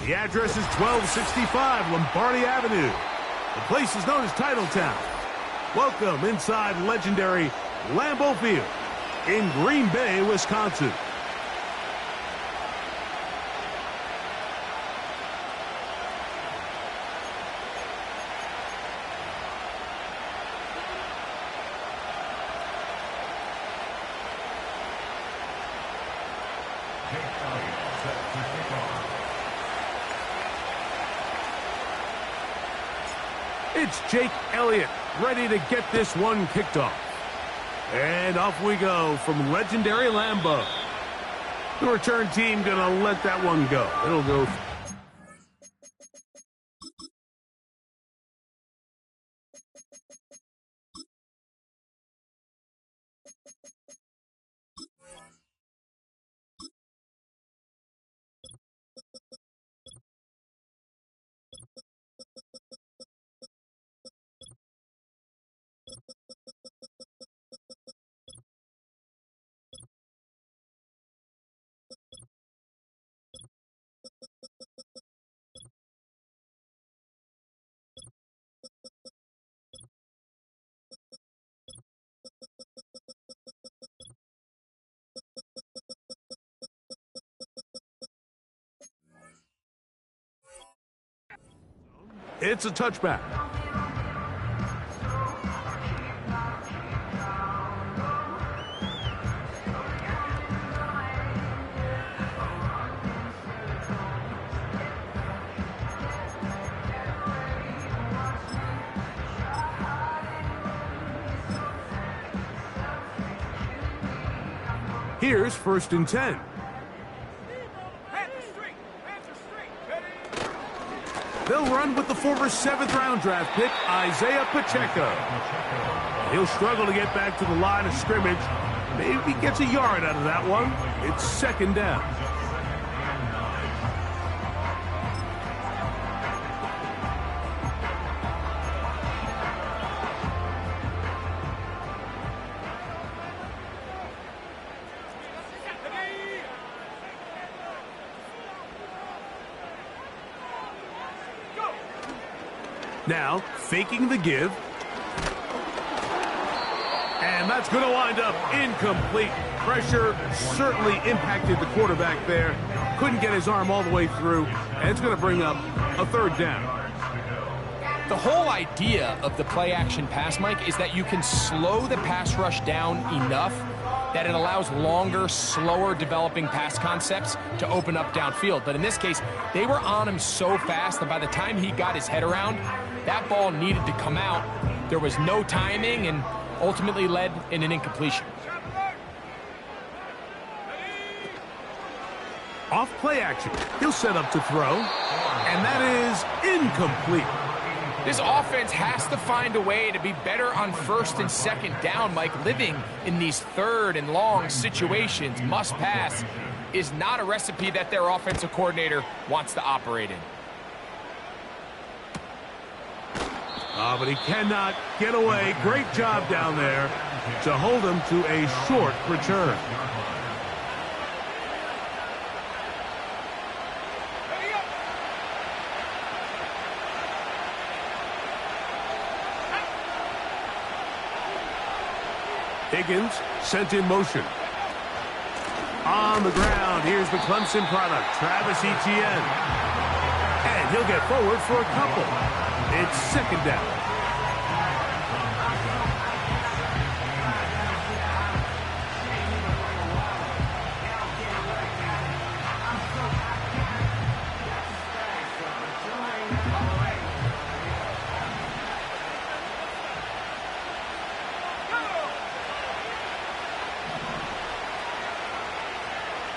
The address is 1265 Lombardi Avenue. The place is known as Titletown. Welcome inside legendary Lambeau Field in Green Bay, Wisconsin. It's Jake Elliott ready to get this one kicked off. And off we go from legendary Lambeau. The return team gonna let that one go. It'll go. It's a touchback. Here's 1st and 10. They'll run with the former 7th-round draft pick, Isaiah Pacheco. He'll struggle to get back to the line of scrimmage. Maybe gets a yard out of that one. It's 2nd down. Now, faking the give. And that's going to wind up incomplete. Pressure certainly impacted the quarterback there. Couldn't get his arm all the way through. And it's going to bring up a 3rd down. The whole idea of the play-action pass, Mike, is that you can slow the pass rush down enough that it allows longer, slower developing pass concepts to open up downfield. But in this case, they were on him so fast that by the time he got his head around, that ball needed to come out. There was no timing and ultimately led in an incompletion. Off play action. He'll set up to throw. And that is incomplete. This offense has to find a way to be better on 1st and 2nd down, Mike. Living in these 3rd and long situations, must pass, is not a recipe that their offensive coordinator wants to operate in. But he cannot get away. Great job down there to hold him to a short return. Higgins sent in motion. On the ground, here's the Clemson product, Travis Etienne. And he'll get forward for a couple. It's 2nd down.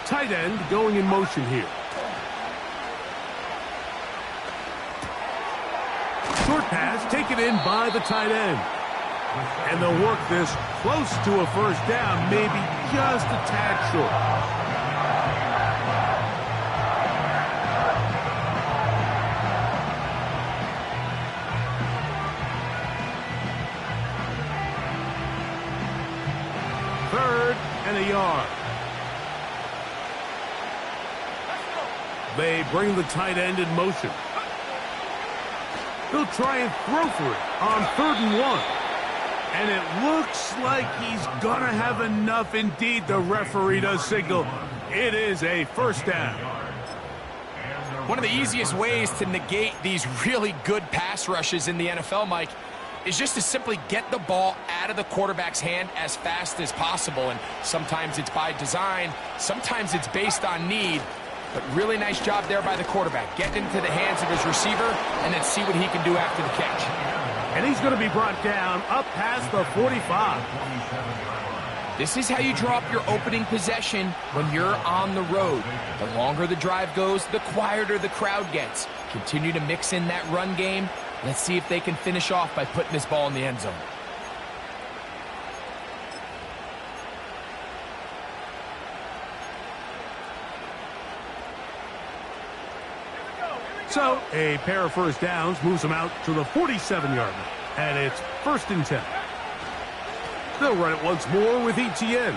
Tight end going in motion here. Short pass taken in by the tight end. And they'll work this close to a 1st down, maybe just a tad short. And a yard. They bring the tight end in motion. They'll try and throw for it on 3rd and 1. And it looks like he's going to have enough. Indeed, the referee does signal. It is a first down. One of the easiest ways to negate these really good pass rushes in the NFL, Mike, is just to simply get the ball out of the quarterback's hand as fast as possible. And sometimes it's by design, sometimes it's based on need. But really nice job there by the quarterback. Getting into the hands of his receiver and then see what he can do after the catch. And he's going to be brought down up past the 45. This is how you draw up your opening possession when you're on the road. The longer the drive goes, the quieter the crowd gets. Continue to mix in that run game. Let's see if they can finish off by putting this ball in the end zone. So, a pair of first downs moves them out to the 47-yard line. And it's 1st and 10. They'll run it once more with Etienne.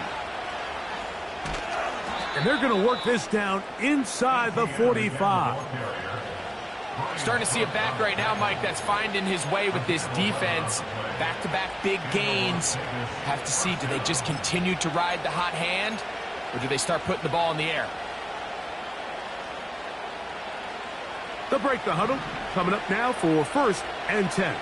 And they're going to work this down inside the 45. Starting to see a back right now, Mike, that's finding his way with this defense. Back-to-back big gains. Have to see, do they just continue to ride the hot hand, or do they start putting the ball in the air? They'll break the huddle. Coming up now for 1st and 10.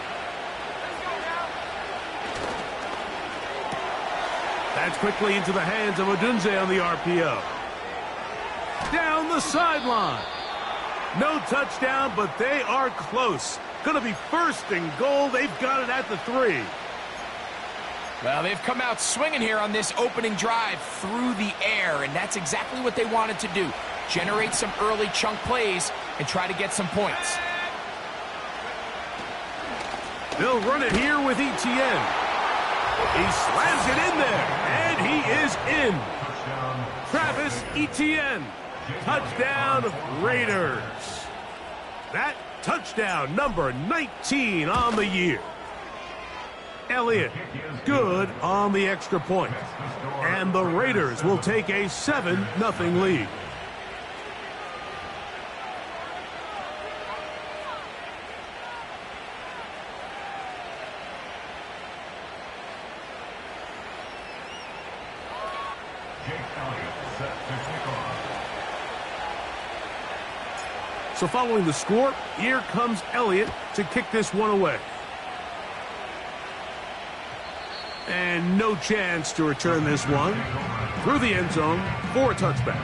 That's quickly into the hands of Odunze on the RPO. Down the sideline. No touchdown, but they are close. Going to be 1st and goal. They've got it at the 3. Well, they've come out swinging here on this opening drive through the air, and that's exactly what they wanted to do. Generate some early chunk plays and try to get some points. They'll run it here with Etienne. He slams it in there, and he is in. Travis Etienne. Touchdown, Raiders. That touchdown, number 19 on the year. Elliott, good on the extra point. And the Raiders will take a 7-0 lead. So following the score, here comes Elliott to kick this one away. And no chance to return this one through the end zone for a touchback.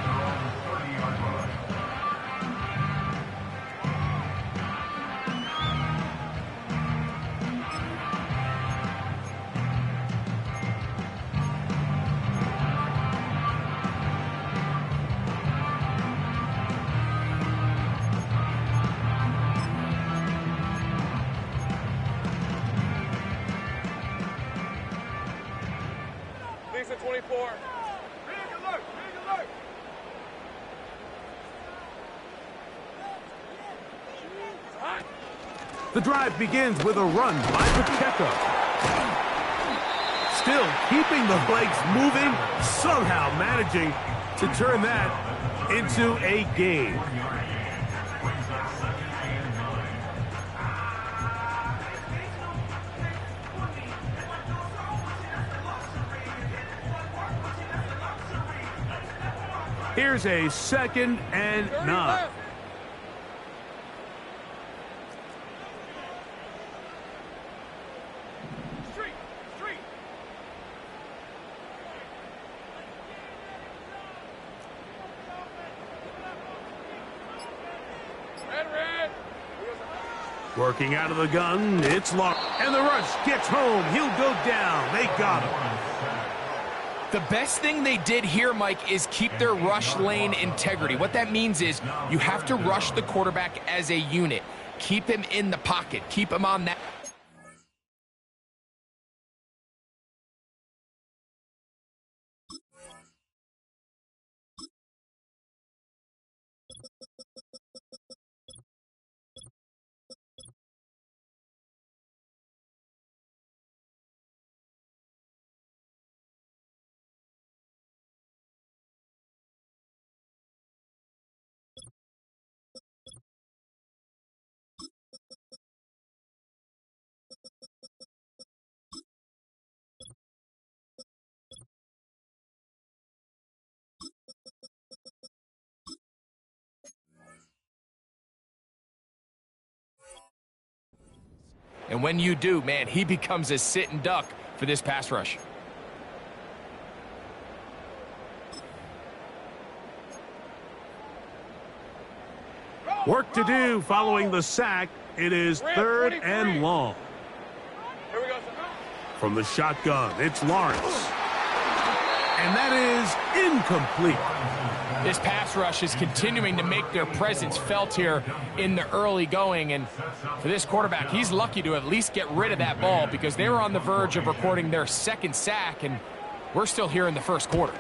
The drive begins with a run by Pacheco. Still keeping the legs moving, somehow managing to turn that into a gain. Here's a 2nd and 9. Working out of the gun, it's locked. And the rush gets home. He'll go down. They got him. The best thing they did here, Mike, is keep their rush lane integrity. What that means is you have to rush the quarterback as a unit. Keep him in the pocket. Keep him on that. And when you do, man, he becomes a sitting duck for this pass rush. Work to do following the sack. It is 3rd and long. Here we go, From the shotgun, it's Lawrence. And that is incomplete. This pass rush is continuing to make their presence felt here in the early going. And for this quarterback, he's lucky to at least get rid of that ball because they were on the verge of recording their 2nd sack, and we're still here in the 1st quarter.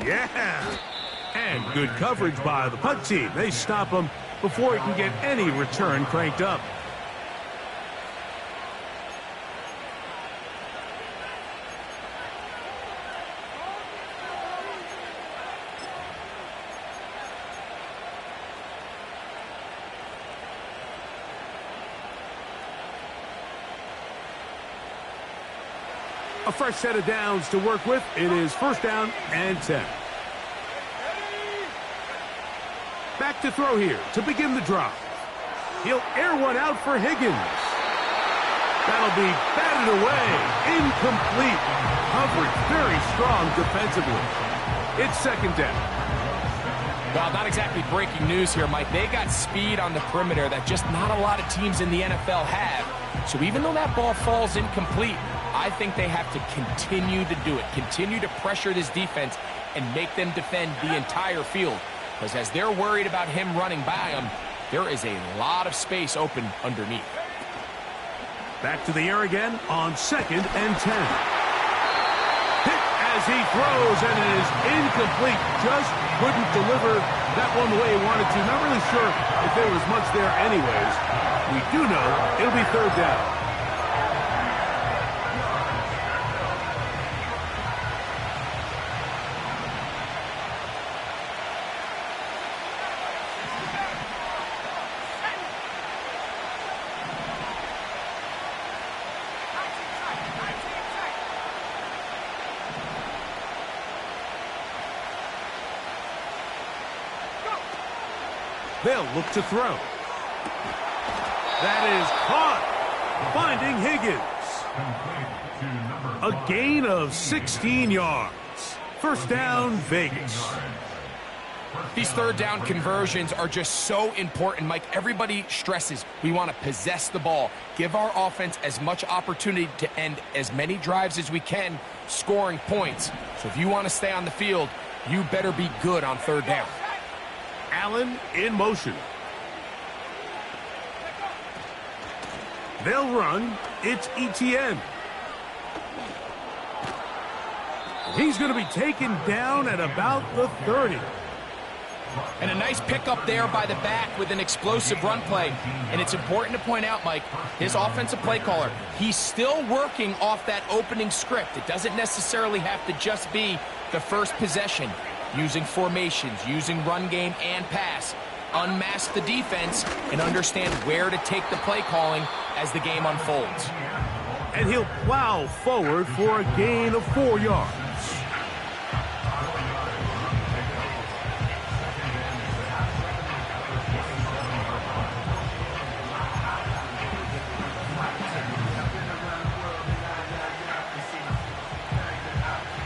Yeah. And good coverage by the punt team. They stop him before he can get any return cranked up. A fresh set of downs to work with. It is 1st down and 10. Back to throw here to begin the drive. He'll air one out for Higgins. That'll be batted away. Incomplete. Coverage very strong defensively. It's 2nd down. Well, not exactly breaking news here, Mike. They got speed on the perimeter that just not a lot of teams in the NFL have. So even though that ball falls incomplete, I think they have to continue to do it. Continue to pressure this defense and make them defend the entire field. Because as they're worried about him running by them, there is a lot of space open underneath. Back to the air again on 2nd and 10. Hit as he throws, and it is incomplete. Just couldn't deliver that one the way he wanted to. Not really sure if there was much there anyways. We do know it'll be 3rd down. They'll look to throw. That is caught. Finding Higgins. A gain of 16 yards. 1st down, Vegas. These 3rd down conversions are just so important, Mike. Everybody stresses we want to possess the ball, give our offense as much opportunity to end as many drives as we can, scoring points. So if you want to stay on the field, you better be good on 3rd down. Allen in motion. They'll run. It's Etienne. He's going to be taken down at about the 30. And a nice pickup there by the back with an explosive run play. And it's important to point out, Mike, his offensive play caller, he's still working off that opening script. It doesn't necessarily have to just be the first possession. Using formations, using run game and pass. Unmask the defense and understand where to take the play calling as the game unfolds. And he'll plow forward for a gain of 4 yards.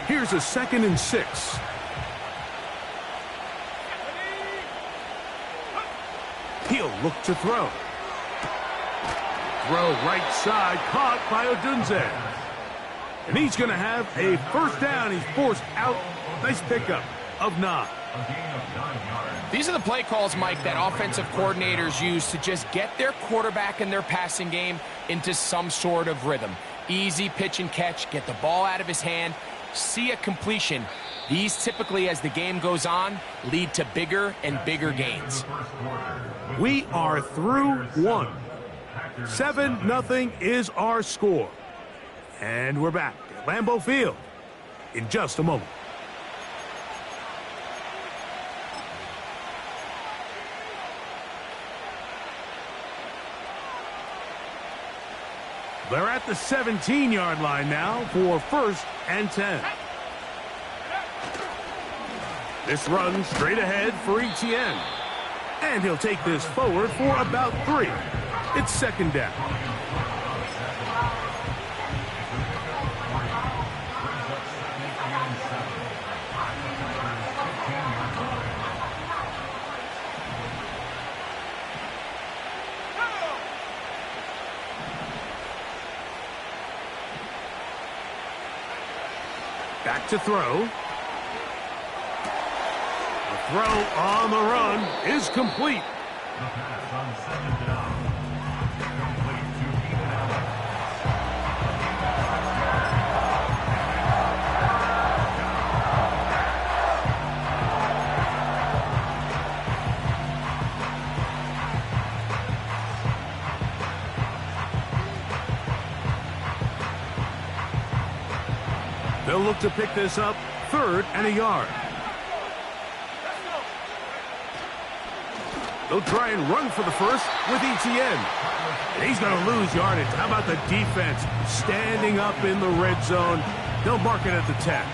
Here's a 2nd and 6. He'll look to throw. Throw right side, caught by Odunze. And he's going to have a 1st down. He's forced out. Nice pickup of 9. These are the play calls, Mike, that offensive coordinators use to just get their quarterback and their passing game into some sort of rhythm. Easy pitch and catch, get the ball out of his hand, see a completion. These typically, as the game goes on, lead to bigger and bigger gains. We are through 1. 7-0 is our score. And we're back at Lambeau Field in just a moment. They're at the 17-yard line now for 1st and 10. This run straight ahead for Etienne. And he'll take this forward for about 3. It's second down. Back to throw. The throw on the run is complete. They'll look to pick this up, 3rd and a yard. They'll try and run for the first with Etienne. And he's going to lose yardage. How about the defense standing up in the red zone? They'll mark it at the 10.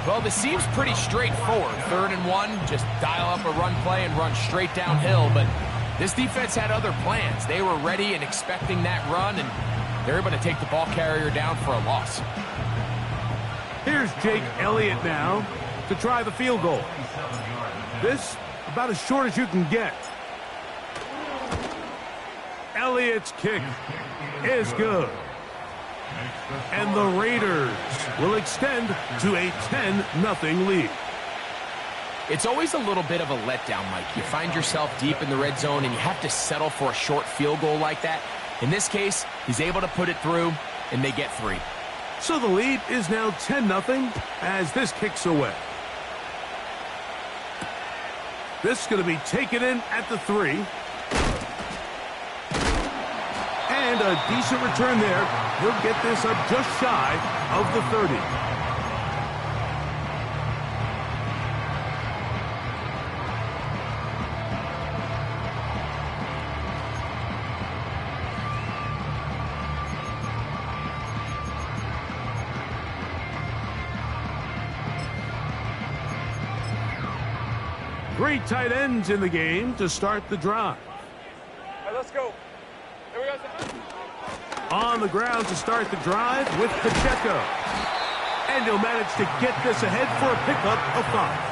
Well, this seems pretty straightforward. 3rd and 1, just dial up a run play and run straight downhill. But this defense had other plans. They were ready and expecting that run, and they're able to take the ball carrier down for a loss. Here's Jake Elliott now to try the field goal. This about as short as you can get. Elliott's kick is good. And the Raiders will extend to a 10-0 lead. It's always a little bit of a letdown, Mike. You find yourself deep in the red zone and you have to settle for a short field goal like that. In this case, he's able to put it through, and they get 3. So the lead is now 10-0 as this kicks away. This is going to be taken in at the 3. And a decent return there. He'll get this up just shy of the 30. Three tight ends in the game to start the drive. All right, let's go. Here we go. On the ground to start the drive with Pacheco. And he'll manage to get this ahead for a pickup of 5.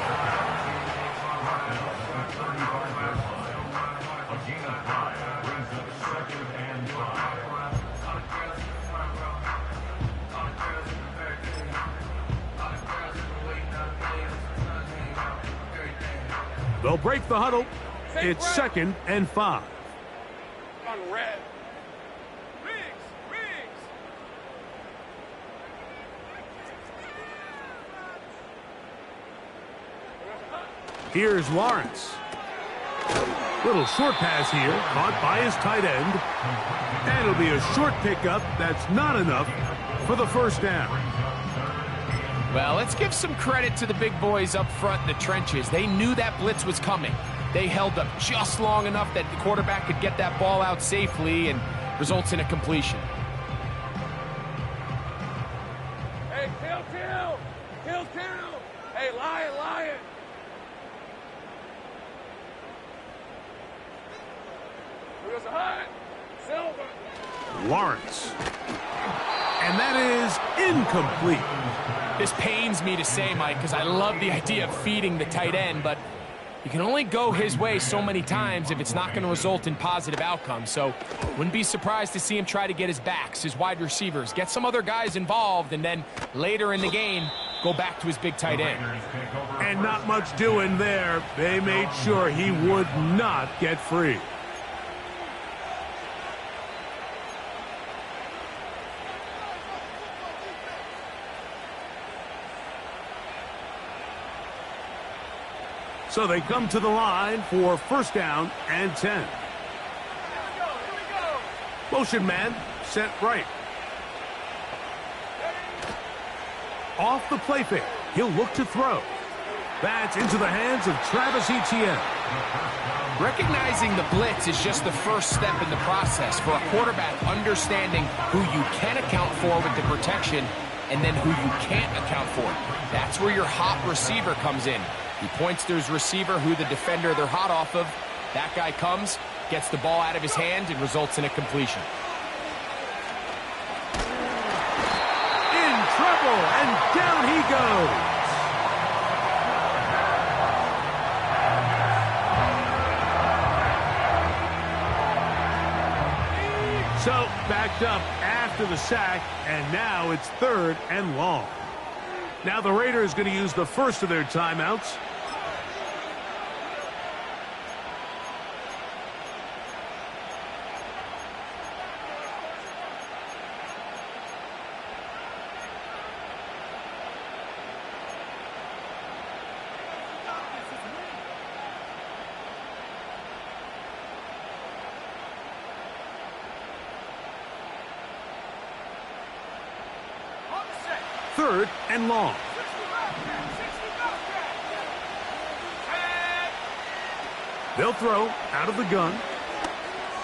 They'll break the huddle. It's 2nd and 5. On red. Riggs. Here's Lawrence. Little short pass here, caught by his tight end. And it'll be a short pickup. That's not enough for the first down. Well, let's give some credit to the big boys up front in the trenches. They knew that blitz was coming. They held up just long enough that the quarterback could get that ball out safely and results in a completion. Hey, kill. Hey, lion. Here's a hunt. Silver. Lawrence. And that is incomplete. This pains me to say, Mike, because I love the idea of feeding the tight end, but you can only go his way so many times if it's not going to result in positive outcomes. So wouldn't be surprised to see him try to get his backs, his wide receivers, get some other guys involved, and then later in the game, go back to his big tight end. And not much doing there. They made sure he would not get free. So they come to the line for 1st down and 10. Here we go. Motion man set right. Off the play fake. He'll look to throw. That's into the hands of Travis Etienne. Recognizing the blitz is just the first step in the process for a quarterback understanding who you can account for with the protection and then who you can't account for. That's where your hot receiver comes in. He points to his receiver, who the defender they're hot off of. That guy comes, gets the ball out of his hand, and results in a completion. In trouble, and down he goes. So, backed up after the sack, and now it's 3rd and long. Now the Raiders going to use the first of their timeouts. Third and long. They'll throw out of the gun.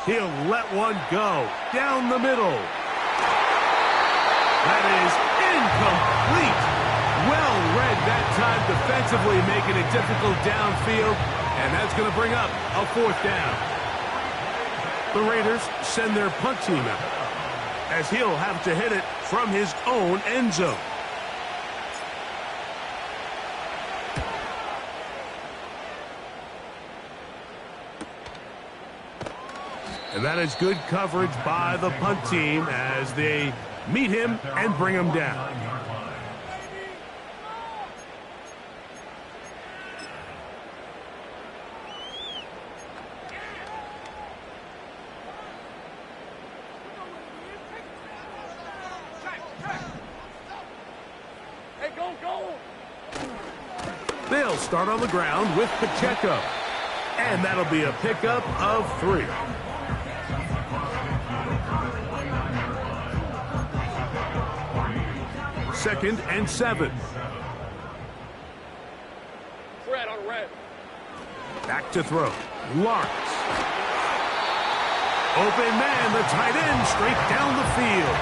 He'll let one go down the middle. That is incomplete. Well read that time defensively, making it difficult downfield, and that's going to bring up a 4th down. The Raiders send their punt team out, as he'll have to hit it from his own end zone. And that is good coverage by the punt team as they meet him and bring him down. Hey, go! They'll start on the ground with Pacheco. And that'll be a pickup of 3. Second and 7. Red on red. Back to throw. Lawrence. Open man, the tight end, straight down the field.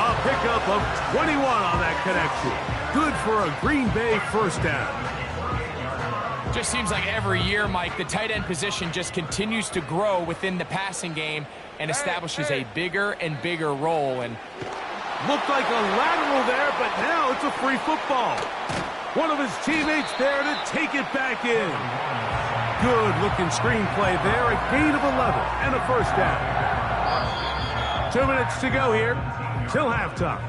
A pickup of 21 on that connection. Good for a Green Bay 1st down. Just seems like every year, Mike, the tight end position just continues to grow within the passing game and establishes a bigger and bigger role. And looked like a lateral there, but now it's a free football. One of his teammates there to take it back in. Good-looking screenplay there, a gain of 11 and a 1st down. 2 minutes to go here till halftime.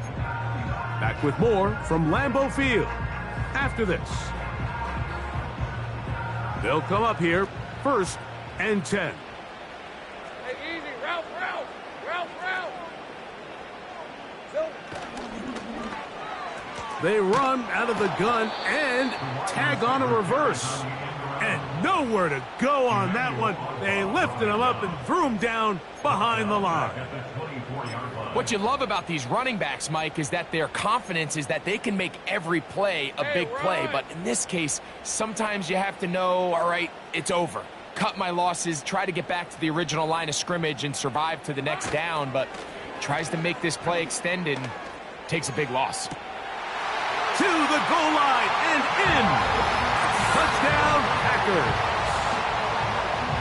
Back with more from Lambeau Field after this. They'll come up here, 1st and 10. Hey, easy. Route. They run out of the gun and tag on a reverse. And nowhere to go on that one. They lifted him up and threw him down behind the line. what you love about these running backs, Mike, is that their confidence is that they can make every play a big play. But in this case, sometimes you have to know, all right, it's over. Cut my losses, try to get back to the original line of scrimmage and survive to the next down, but tries to make this play extended and takes a big loss. To the goal line and in. Touchdown, Packers.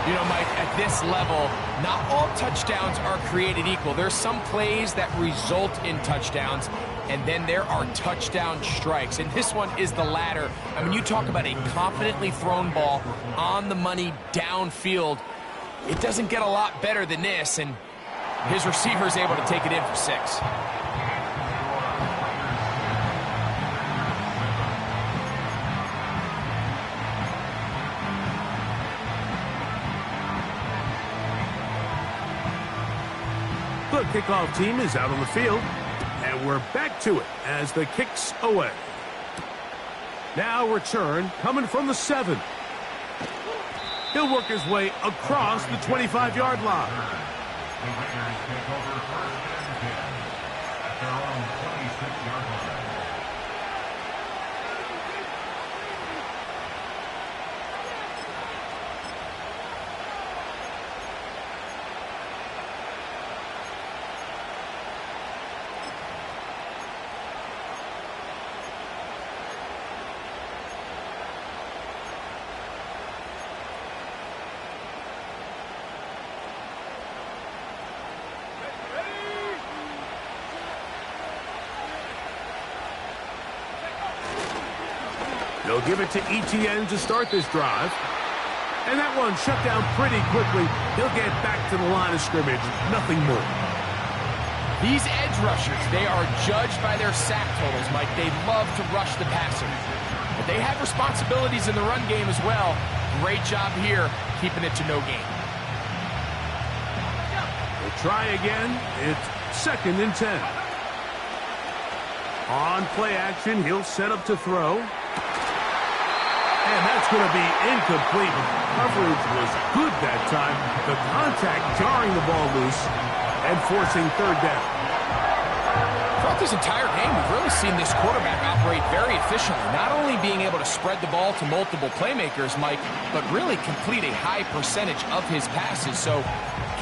You know, Mike, at this level, not all touchdowns are created equal. There's some plays that result in touchdowns, and then there are touchdown strikes. And this one is the latter. I mean, you talk about a confidently thrown ball on the money downfield. It doesn't get a lot better than this, and his receiver is able to take it in for 6. The kickoff team is out on the field, and we're back to it as the kick's away. Now return coming from the 7. He'll work his way across the 25-yard line. They'll give it to Etienne to start this drive. And that one shut down pretty quickly. He'll get back to the line of scrimmage. Nothing more. These edge rushers, they are judged by their sack totals, Mike. They love to rush the passer. But they have responsibilities in the run game as well. Great job here, keeping it to no gain. We'll try again. It's 2nd and 10. On play action, he'll set up to throw. And that's going to be incomplete. Coverage was good that time. The contact jarring the ball loose and forcing 3rd down. Throughout this entire game, we've really seen this quarterback operate very efficiently. Not only being able to spread the ball to multiple playmakers, Mike, but really complete a high percentage of his passes. So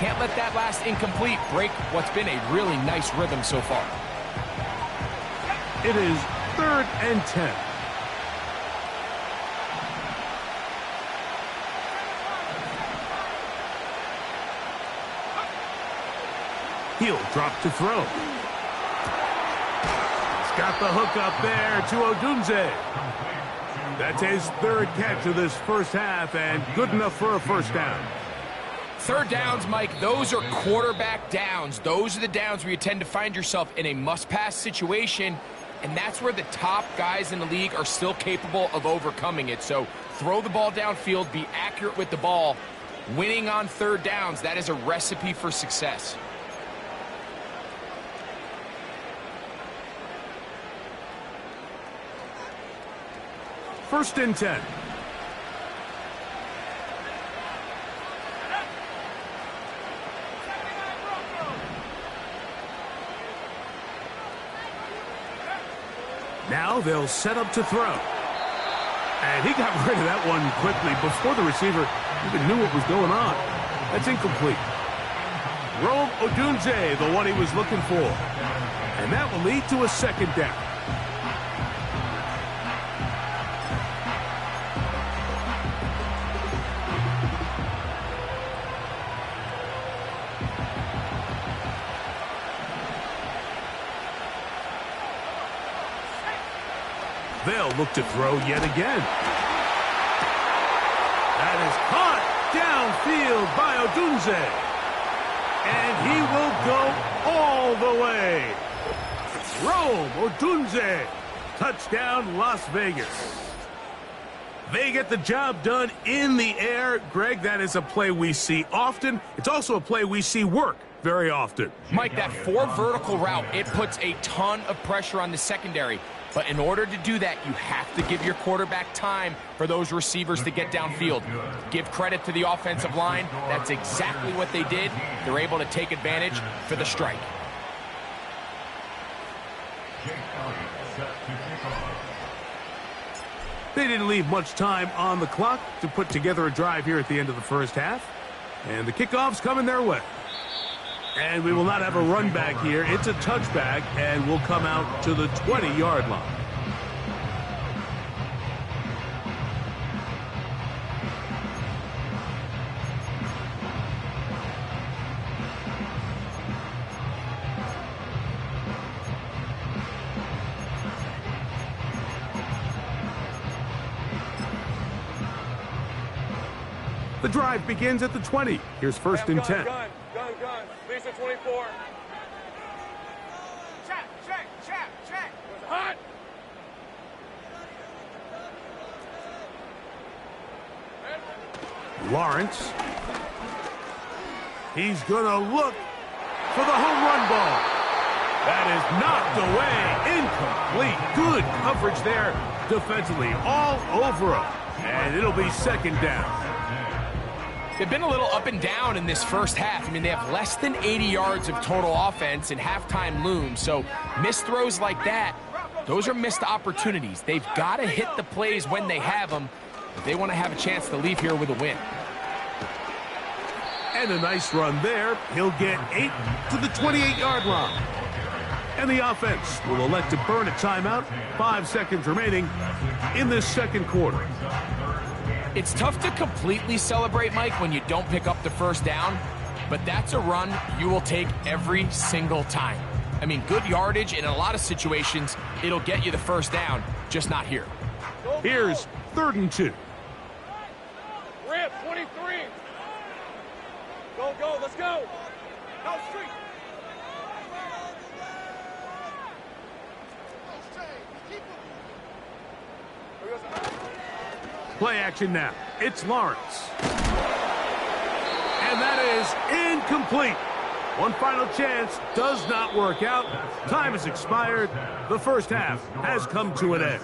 can't let that last incomplete break what's been a really nice rhythm so far. It is 3rd and 10. He'll drop to throw. He's got the hook up there to Odunze. That's his 3rd catch of this first half, and good enough for a first down. 3rd downs, Mike, those are quarterback downs. Those are the downs where you tend to find yourself in a must-pass situation, and that's where the top guys in the league are still capable of overcoming it. So throw the ball downfield, be accurate with the ball. Winning on 3rd downs, that is a recipe for success. First and 10. Now they'll set up to throw. And he got rid of that one quickly before the receiver even knew what was going on. That's incomplete. Rome Odunze, the one he was looking for. And that will lead to a 2nd down. They'll look to throw yet again. That is caught downfield by Odunze. And he will go all the way. Rome Odunze. Touchdown, Las Vegas. They get the job done in the air. Greg, that is a play we see often. It's also a play we see work very often. Mike, that 4 vertical route, it puts a ton of pressure on the secondary. But in order to do that, you have to give your quarterback time for those receivers to get downfield. Give credit to the offensive line. That's exactly what they did. They're able to take advantage for the strike. They didn't leave much time on the clock to put together a drive here at the end of the first half. And the kickoff's coming their way. And we will not have a run back here. It's a touchback, and we'll come out to the 20-yard line. The drive begins at the 20. Here's 1st and 10. Gun. Lisa 24. Check. Hot. Lawrence. He's going to look for the home run ball. That is knocked away. Incomplete. Good coverage there defensively. All over him. And it'll be 2nd down. They've been a little up and down in this first half. I mean, they have less than 80 yards of total offense and halftime looms. So missed throws like that, those are missed opportunities. They've got to hit the plays when they have them if they want to have a chance to leave here with a win. And a nice run there. He'll get 8 to the 28-yard line. And the offense will elect to burn a timeout. 5 seconds remaining in this second quarter. It's tough to completely celebrate, Mike, when you don't pick up the first down, but that's a run you will take every single time. I mean, good yardage, and in a lot of situations, it'll get you the first down, just not here. Go. Here's 3rd and 2. Rip, 23. Go, go, let's go. Go, street. Play action now. It's Lawrence. And that is incomplete. One final chance does not work out. Time has expired. The first half has come to an end.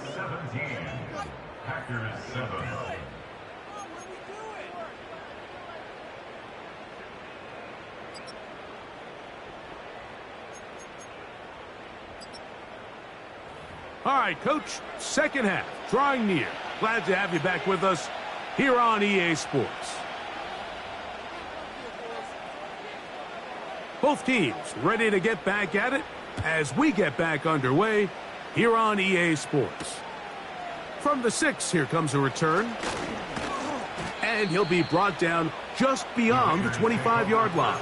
All right, Coach, second half, drawing near. Glad to have you back with us here on EA Sports. Both teams ready to get back at it as we get back underway here on EA Sports. From the 6, here comes a return. And he'll be brought down just beyond the 25-yard line.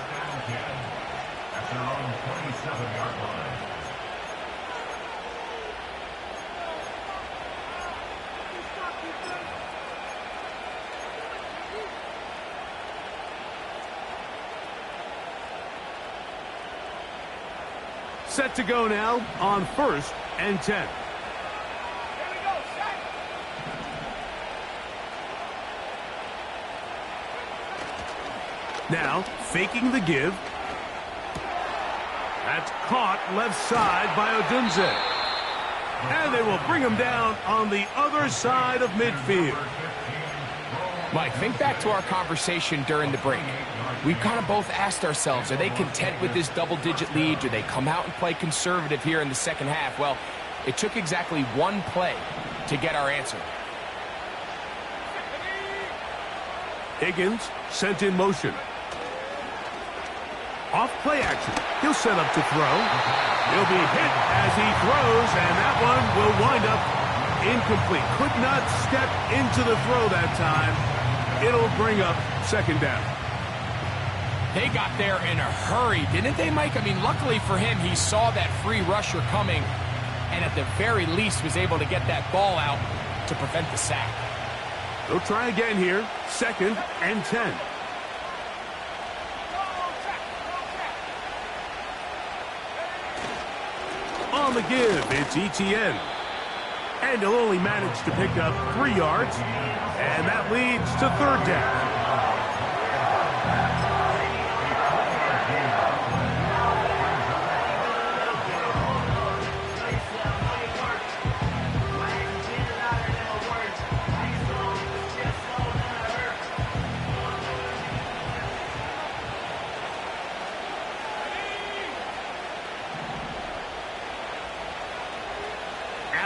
Set to go now on 1st and 10. Now, faking the give. That's caught left side by Odunze. And they will bring him down on the other side of midfield. Mike, think back to our conversation during the break. We've kind of both asked ourselves, are they content with this double-digit lead? Do they come out and play conservative here in the second half? Well, it took exactly one play to get our answer. Higgins sent in motion. Off play action. He'll set up to throw. He'll be hit as he throws, and that one will wind up incomplete. Could not step into the throw that time. It'll bring up second down. They got there in a hurry, didn't they, Mike? I mean, luckily for him, he saw that free rusher coming and at the very least was able to get that ball out to prevent the sack. They'll try again here. 2nd and 10. On the give, it's ETN. And he'll only manage to pick up 3 yards, and that leads to 3rd down.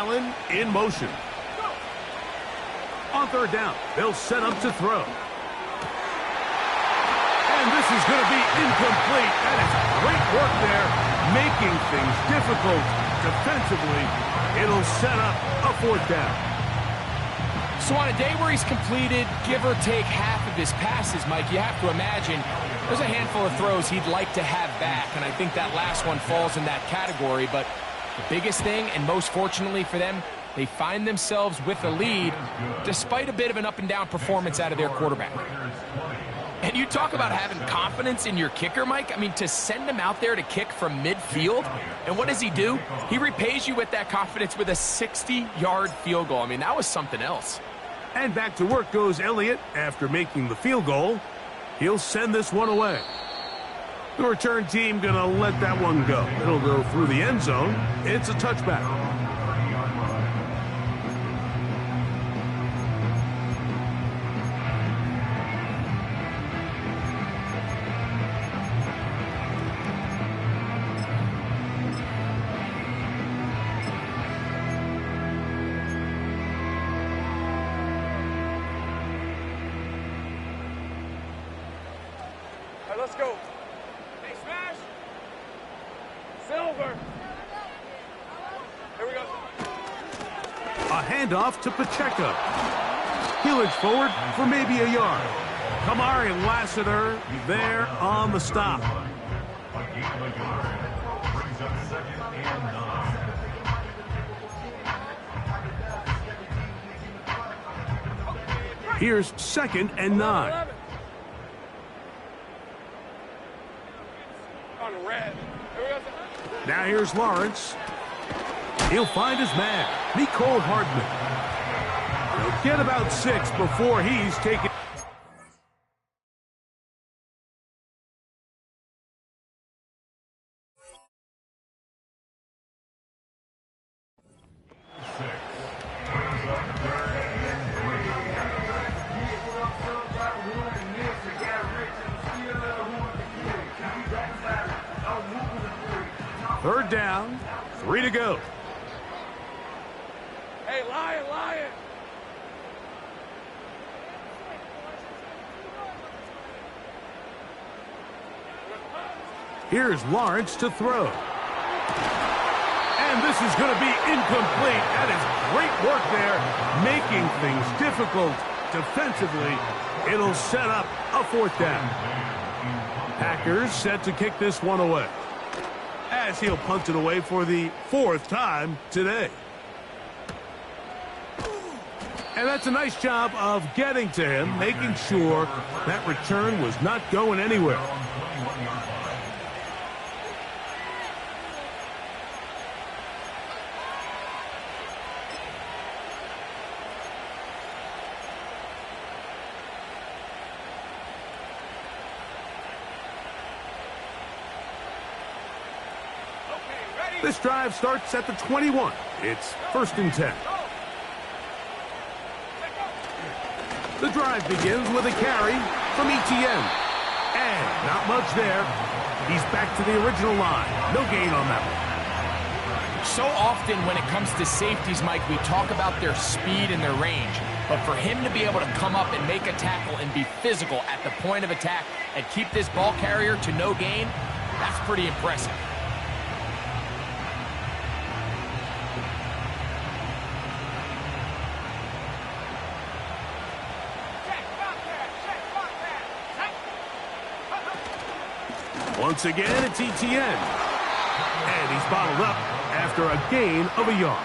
Allen in motion. On 3rd down, they'll set up to throw. And this is going to be incomplete. That is great work there, making things difficult defensively. It'll set up a 4th down. So on a day where he's completed, give or take half of his passes, Mike, you have to imagine there's a handful of throws he'd like to have back, and I think that last one falls in that category, but the biggest thing, and most fortunately for them, they find themselves with a lead despite a bit of an up-and-down performance out of their quarterback. And you talk about having confidence in your kicker, Mike. I mean, to send him out there to kick from midfield, and what does he do? He repays you with that confidence with a 60-yard field goal. I mean, that was something else. And back to work goes Elliott after making the field goal. He'll send this one away. The return team going to let that one go. It'll go through the end zone. It's a touchback. Let's go. Hey, smash. Silver. Here we go. A handoff to Pacheco. He'll inch forward for maybe a yard. Kamari Lassiter there on the stop. Here's 2nd and 9. On red. Now here's Lawrence. He'll find his man, Mecole Hardman. He'll get about 6 before he's taken. Third down, 3 to go. Hey, Lion! Here's Lawrence to throw. And this is going to be incomplete. That is great work there, making things difficult defensively. It'll set up a 4th down. Packers set to kick this one away, as he'll punt it away for the 4th time today. And that's a nice job of getting to him, making sure that return was not going anywhere. This drive starts at the 21. It's 1st and 10. The drive begins with a carry from Etienne. And not much there. He's back to the original line. No gain on that one. So often when it comes to safeties, Mike, we talk about their speed and their range. But for him to be able to come up and make a tackle and be physical at the point of attack and keep this ball carrier to no gain, that's pretty impressive. Once again, it's Etienne. And he's bottled up after a gain of a yard.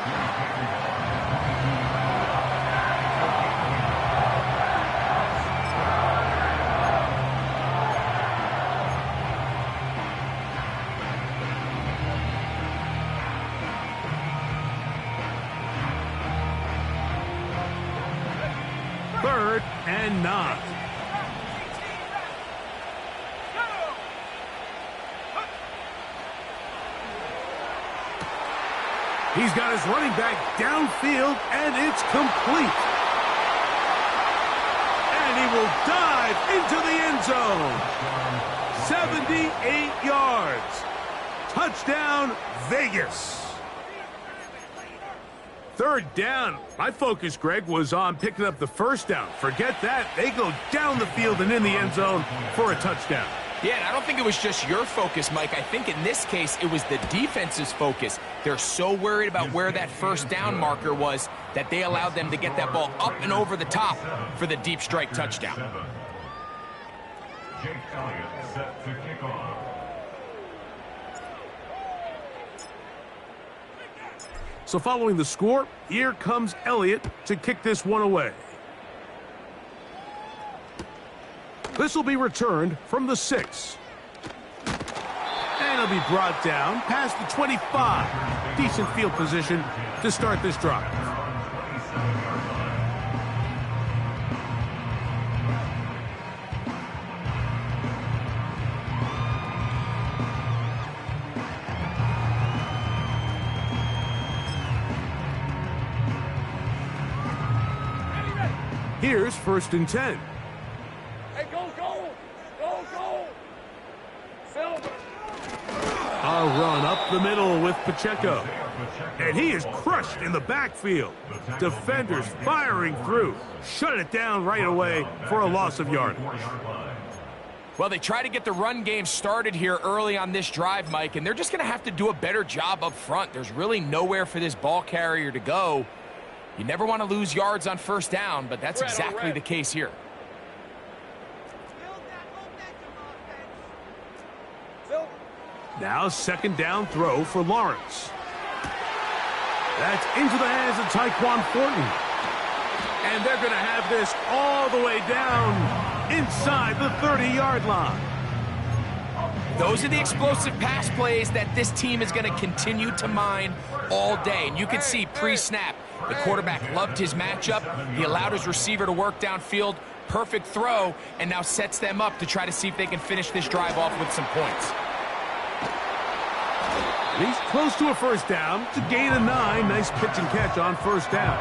Third and 9. He's got his running back downfield, and it's complete. And he will dive into the end zone. 78 yards. Touchdown, Vegas. Third down. My focus, Greg, was on picking up the 1st down. Forget that. They go down the field and in the end zone for a touchdown. Yeah, and I don't think it was just your focus, Mike. I think in this case, it was the defense's focus. They're so worried about where that 1st down marker was that they allowed them to get that ball up and over the top for the deep strike touchdown. Jake Elliott set to kick off. So following the score, here comes Elliott to kick this one away. This will be returned from the 6. And it'll be brought down past the 25. Decent field position to start this drive. Here's 1st and 10. Hey, go! Silver! A run up the middle with Pacheco. And he is crushed in the backfield. Defenders firing through. Shut it down right away for a loss of yardage. Well, they try to get the run game started here early on this drive, Mike, and they're just going to have to do a better job up front. There's really nowhere for this ball carrier to go. You never want to lose yards on 1st down, but that's exactly the case here. Now 2nd down throw for Lawrence. That's into the hands of Tyquan Thornton. And they're going to have this all the way down inside the 30-yard line. Those are the explosive pass plays that this team is going to continue to mine all day. And you can see pre-snap, the quarterback loved his matchup. He allowed his receiver to work downfield. Perfect throw, and now sets them up to try to see if they can finish this drive off with some points. He's close to a first down. It's a gain of 9. Nice pitch and catch on first down.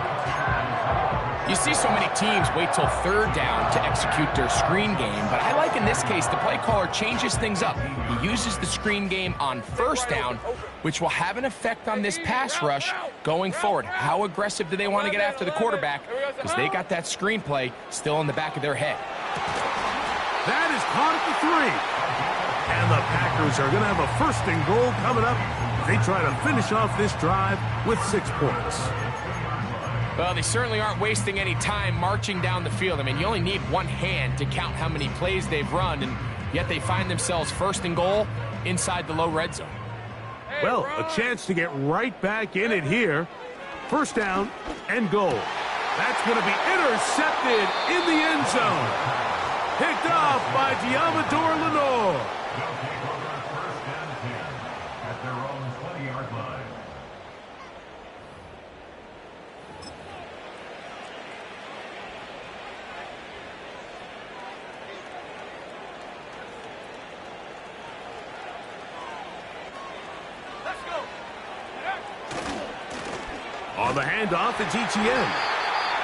You see so many teams wait till third down to execute their screen game, but I like in this case the play caller changes things up. He uses the screen game on first down, which will have an effect on this pass rush going forward. How aggressive do they want to get after the quarterback? Because they got that screen play still in the back of their head. That is caught at the 3. And the Packers are going to have a first and goal coming up. They try to finish off this drive with 6 points. Well, they certainly aren't wasting any time marching down the field. I mean, you only need one hand to count how many plays they've run, and yet they find themselves first and goal inside the low red zone. Well, a chance to get right back in it here. First down and goal. That's going to be intercepted in the end zone. Picked off by Diamador Lenore. First and 10 at their own 20-yard line. On the handoff, it's Etienne.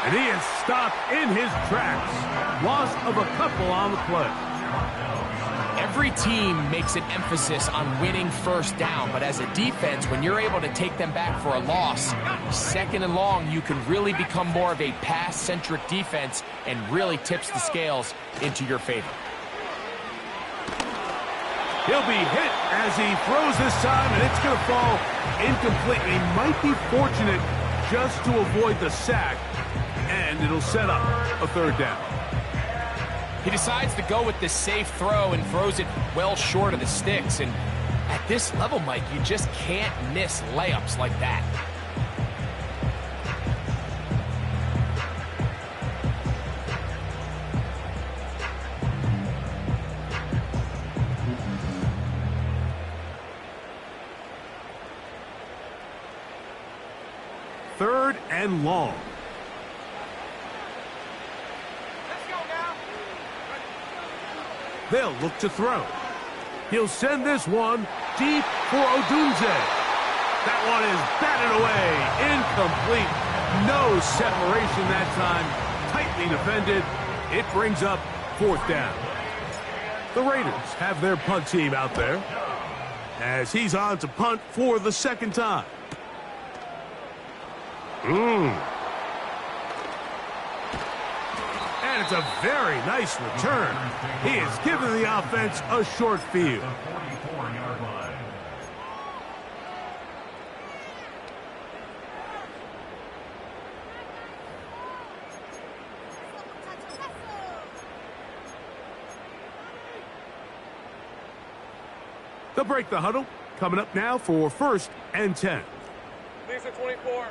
And he is stopped in his tracks. Loss of a couple on the play. Every team makes an emphasis on winning first down, but as a defense, when you're able to take them back for a loss, second and long, you can really become more of a pass-centric defense and really tips the scales into your favor. He'll be hit as he throws this time, and it's going to fall incomplete. He might be fortunate just to avoid the sack, and it'll set up a third down. He decides to go with the safe throw and throws it well short of the sticks. And at this level, Mike, you just can't miss layups like that. Third and long. They'll look to throw. He'll send this one deep for Odunze. That one is batted away. Incomplete. No separation that time. Tightly defended. It brings up fourth down. The Raiders have their punt team out there as he's on to punt for the second time. And it's a very nice return. He has given the offense a short field. 44-yard line. They'll break the huddle. Coming up now for first and 10. Lisa 24.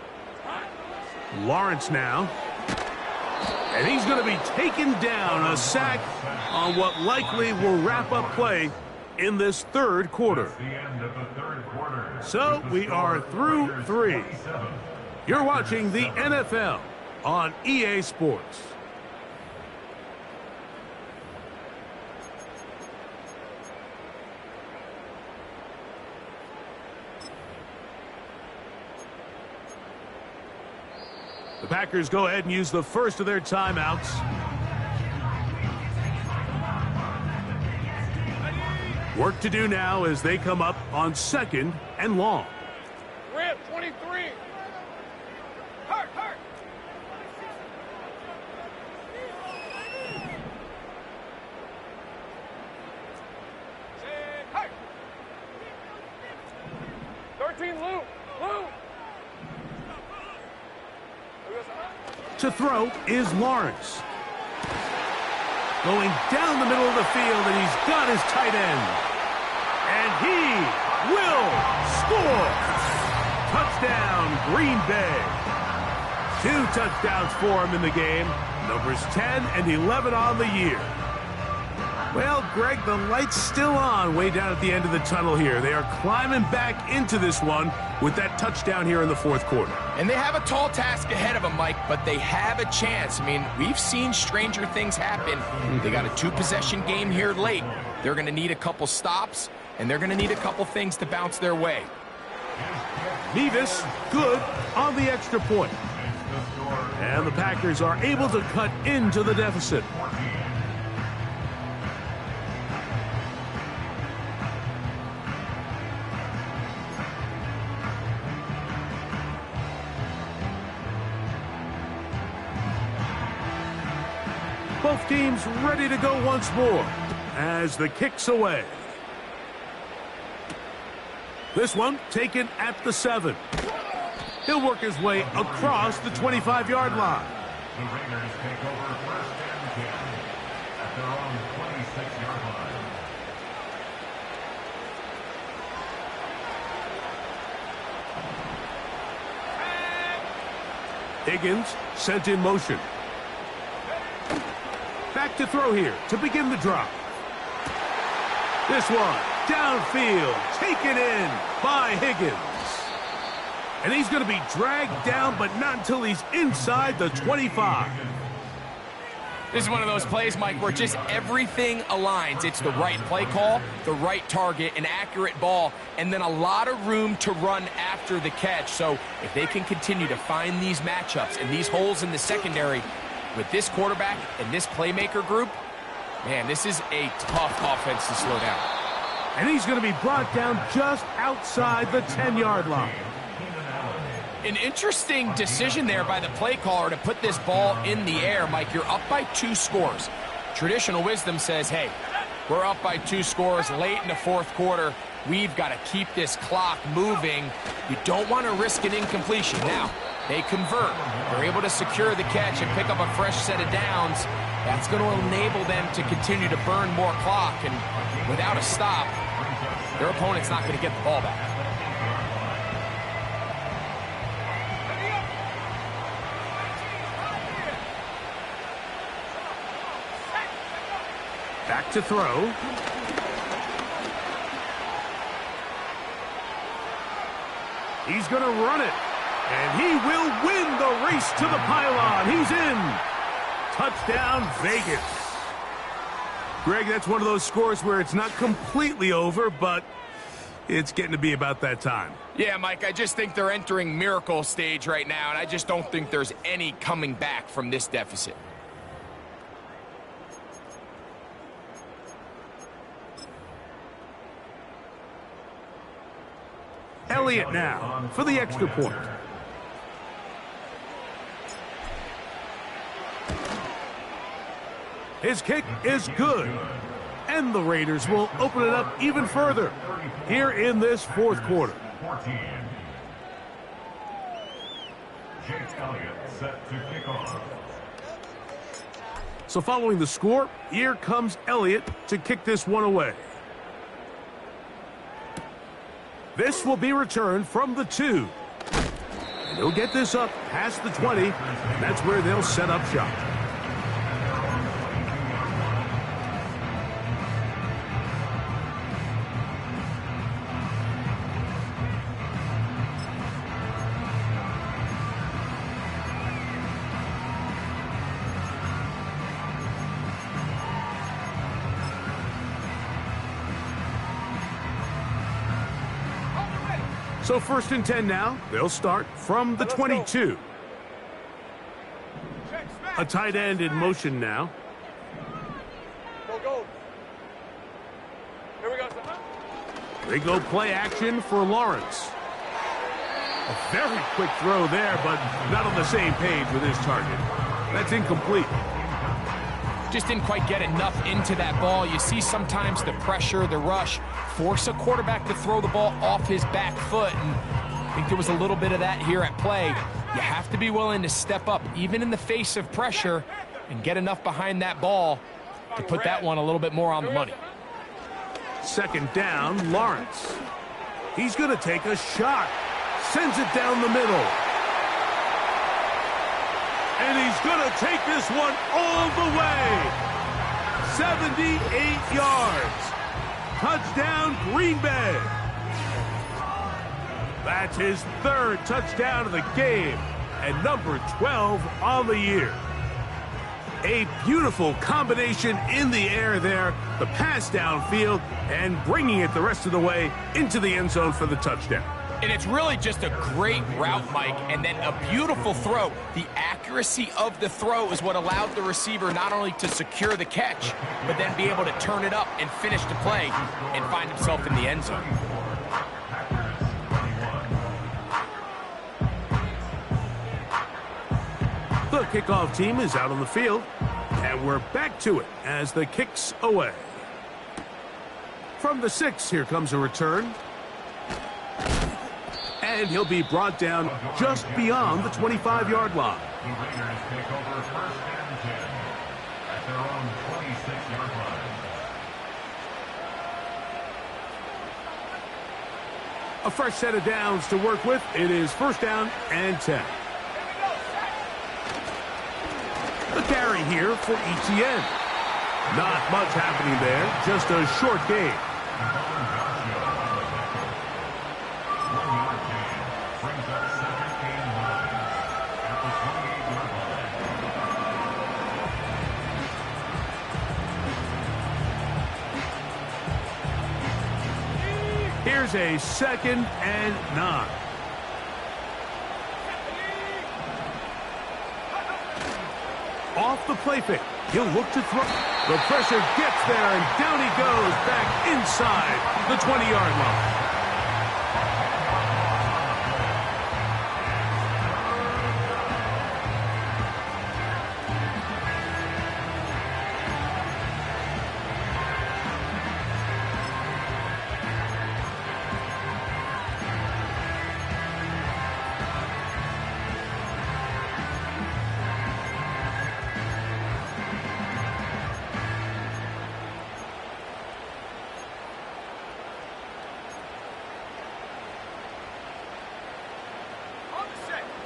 Lawrence now. And he's going to be taken down. A sack on what likely will wrap up play in this third quarter. The end of the third quarter. So we are through 3. You're watching the NFL on EA Sports. The Packers go ahead and use the first of their timeouts. Work to do now as they come up on second and long. Rip 23. Hurt. Hurt. 13 Lou. To throw is Lawrence. Going down the middle of the field, and he's got his tight end. And he will score. Touchdown, Green Bay. 2 touchdowns for him in the game. Numbers 10 and 11 on the year. Well, Greg, the light's still on way down at the end of the tunnel here. They are climbing back into this one with that touchdown here in the fourth quarter. And they have a tall task ahead of them, Mike, but they have a chance. I mean, we've seen stranger things happen. They got a 2-possession game here late. They're going to need a couple stops, and they're going to need a couple things to bounce their way. Mevis, good on the extra point. And the Packers are able to cut into the deficit. Both teams ready to go once more as the kick's away. This one taken at the 7. He'll work his way across the 25-yard line. The Raiders take over first and 10 at their own 26-yard line. Higgins sent in motion. Back to throw here to begin the drive. This one downfield, taken in by Higgins. And he's going to be dragged down, but not until he's inside the 25. This is one of those plays, Mike, where just everything aligns. It's the right play call, the right target, an accurate ball, and then a lot of room to run after the catch. So if they can continue to find these matchups and these holes in the secondary with this quarterback and this playmaker group, man, this is a tough offense to slow down. And he's going to be brought down just outside the 10-yard line. An interesting decision there by the play caller to put this ball in the air. Mike, you're up by 2 scores. Traditional wisdom says, hey, we're up by 2 scores late in the fourth quarter. We've got to keep this clock moving. You don't want to risk an incompletion. Now, they convert. They're able to secure the catch and pick up a fresh set of downs. That's going to enable them to continue to burn more clock. And without a stop, their opponent's not going to get the ball back. Back to throw. He's going to run it. And he will win the race to the pylon. He's in. Touchdown, Vegas. Greg, that's one of those scores where it's not completely over, but it's getting to be about that time. Yeah, Mike, I just think they're entering miracle stage right now, and I just don't think there's any coming back from this deficit. Elliott now for the extra point. His kick is good. And the Raiders will open it up even further here in this fourth quarter. 14. Jake Elliott set to kick off. So following the score, here comes Elliott to kick this one away. This will be returned from the 2. And he'll get this up past the 20. And that's where they'll set up shop. So first and 10 now. They'll start from the 22. A tight end in motion now. Go. Here we go. They go play action for Lawrence. A very quick throw there, but not on the same page with his target. That's incomplete. Just didn't quite get enough into that ball. You see sometimes the pressure, the rush, force a quarterback to throw the ball off his back foot. And I think there was a little bit of that here at play. You have to be willing to step up, even in the face of pressure, and get enough behind that ball to put that one a little bit more on the money. Second down, Lawrence. He's going to take a shot. Sends it down the middle. And he's going to take this one all the way. 78 yards. Touchdown, Green Bay. That's his third touchdown of the game and number 12 on the year. A beautiful combination in the air there, the pass downfield, and bringing it the rest of the way into the end zone for the touchdown. And it's really just a great route, Mike, and then a beautiful throw. The accuracy of the throw is what allowed the receiver not only to secure the catch, but then be able to turn it up and finish the play and find himself in the end zone. The kickoff team is out on the field, and we're back to it as the kick's away. From the 6, here comes a return. And he'll be brought down just beyond the 25-yard line. The Raiders take over first and 10 at their own 26-yard line. A fresh set of downs to work with. It is first down and 10. The carry here for Etienne. Not much happening there, just a short gain. Here's a 2nd and 9. Off the play fake. He'll look to throw. The pressure gets there, and down he goes back inside the 20-yard line.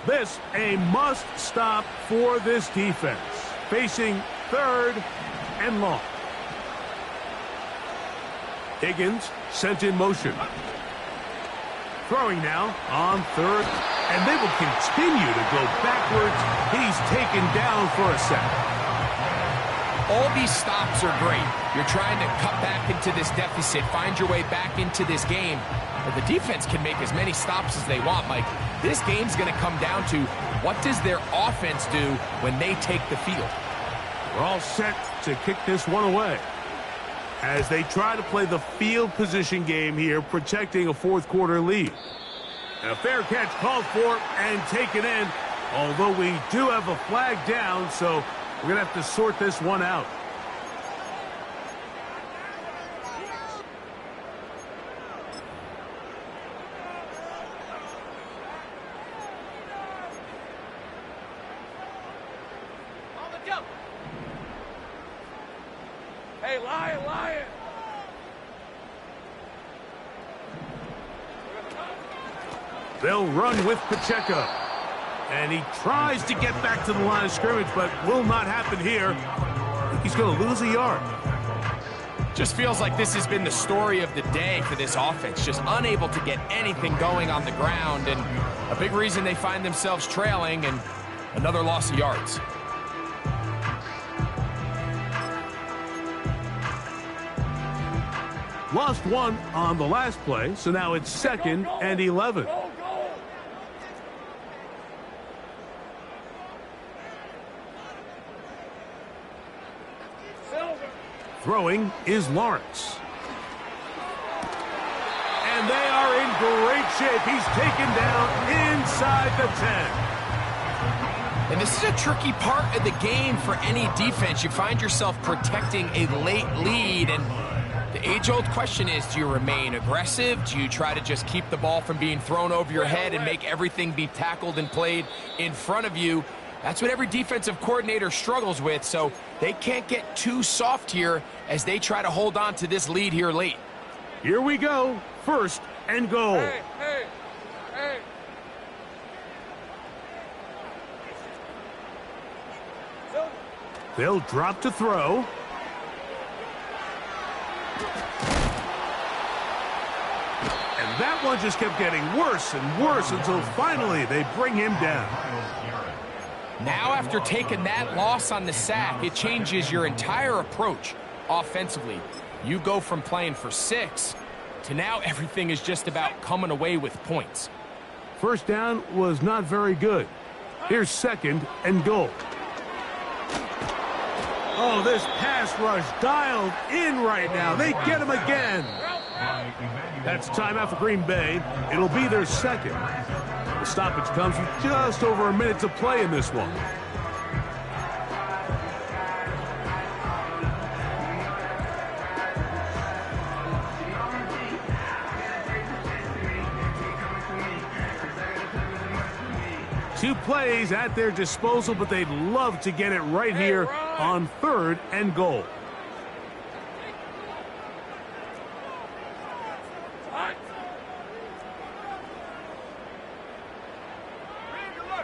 This a must-stop for this defense. Facing 3rd and long. Higgins sent in motion. Throwing now on 3rd. And they will continue to go backwards. He's taken down for a sack. All these stops are great. You're trying to cut back into this deficit, find your way back into this game. But the defense can make as many stops as they want, Mike. This game's going to come down to what does their offense do when they take the field. We're all set to kick this one away as they try to play the field position game here, protecting a 4th quarter lead. A fair catch called for and taken in, although we do have a flag down, so we're going to have to sort this one out. Hey, Lion! They'll run with Pacheco. And he tries to get back to the line of scrimmage, but will not happen here. He's going to lose a yard. Just feels like this has been the story of the day for this offense. Just unable to get anything going on the ground. And a big reason they find themselves trailing and another loss of yards. Lost one on the last play, so now it's 2nd and 11. Throwing is Lawrence. And they are in great shape. He's taken down inside the 10. And this is a tricky part of the game for any defense. You find yourself protecting a late lead, and the age-old question is, do you remain aggressive? Do you try to just keep the ball from being thrown over your head and make everything be tackled and played in front of you? That's what every defensive coordinator struggles with, so they can't get too soft here as they try to hold on to this lead here late. Here we go. 1st and goal. Hey. They'll drop to throw. And that one just kept getting worse and worse until finally they bring him down. Now after taking that loss on the sack, it changes your entire approach offensively. You go from playing for 6 to now everything is just about coming away with points. First down was not very good. Here's 2nd and goal. Oh, this pass rush dialed in right now. They get him again. That's timeout for Green Bay. It'll be their 2nd. The stoppage comes with just over a minute to play in this one. Two plays at their disposal, but they'd love to get it right here on 3rd and goal.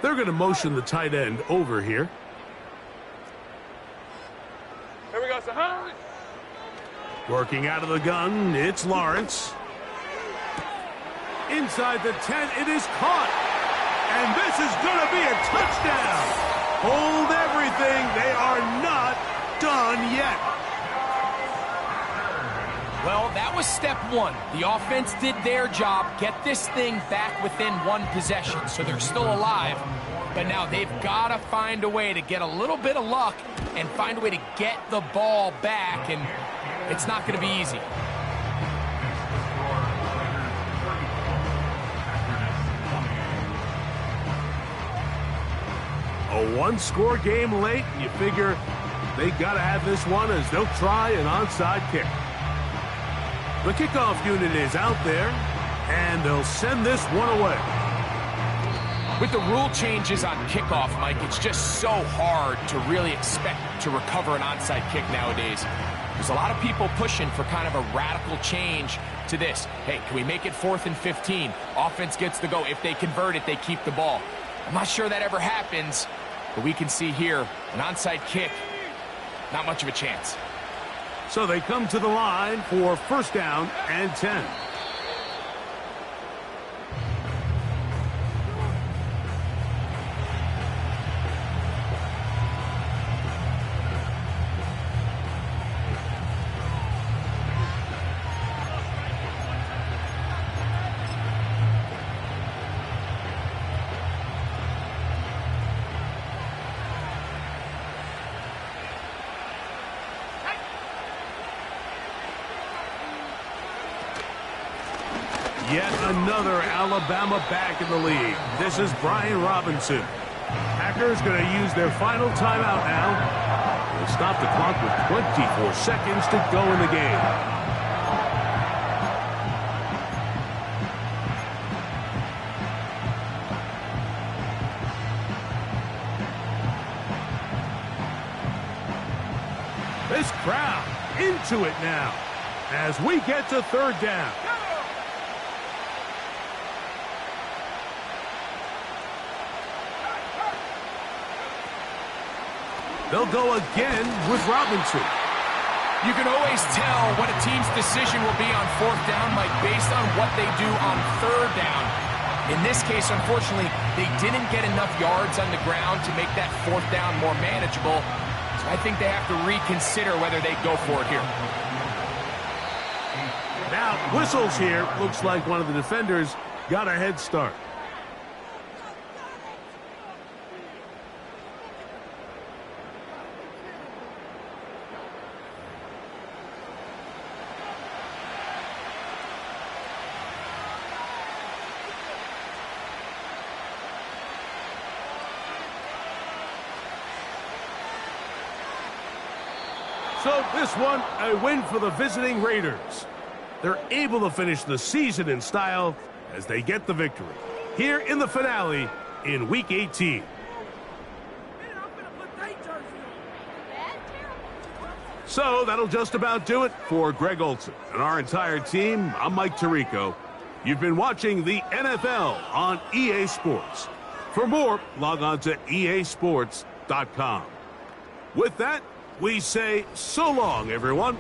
They're going to motion the tight end over here. Here we go, son. Working out of the gun, it's Lawrence. Inside the 10, it is caught. And this is going to be a touchdown. Hold everything. They are not done yet. Well, that was step 1. The offense did their job, get this thing back within 1 possession, so they're still alive. But now they've got to find a way to get a little bit of luck and find a way to get the ball back, and it's not going to be easy. A 1-score game late, and you figure they got to have this one as they'll try an onside kick. The kickoff unit is out there, and they'll send this one away. With the rule changes on kickoff, Mike, it's just so hard to really expect to recover an onside kick nowadays. There's a lot of people pushing for kind of a radical change to this. Hey, can we make it 4th and 15? Offense gets the go. If they convert it, they keep the ball. I'm not sure that ever happens, but we can see here an onside kick, not much of a chance. So they come to the line for 1st down and 10. Yet another Alabama back in the league. This is Brian Robinson. Packers going to use their final timeout now. They'll stop the clock with 24 seconds to go in the game. This crowd into it now as we get to 3rd down. They'll go again with Robinson. You can always tell what a team's decision will be on 4th down, Mike, based on what they do on 3rd down. In this case, unfortunately, they didn't get enough yards on the ground to make that 4th down more manageable. So I think they have to reconsider whether they go for it here. Now, whistles here. Looks like one of the defenders got a head start. So this one, a win for the visiting Raiders. They're able to finish the season in style as they get the victory here in the finale in Week 18. So that'll just about do it for Greg Olsen and our entire team. I'm Mike Tirico. You've been watching the NFL on EA Sports. For more, log on to easports.com. With that, we say so long, everyone.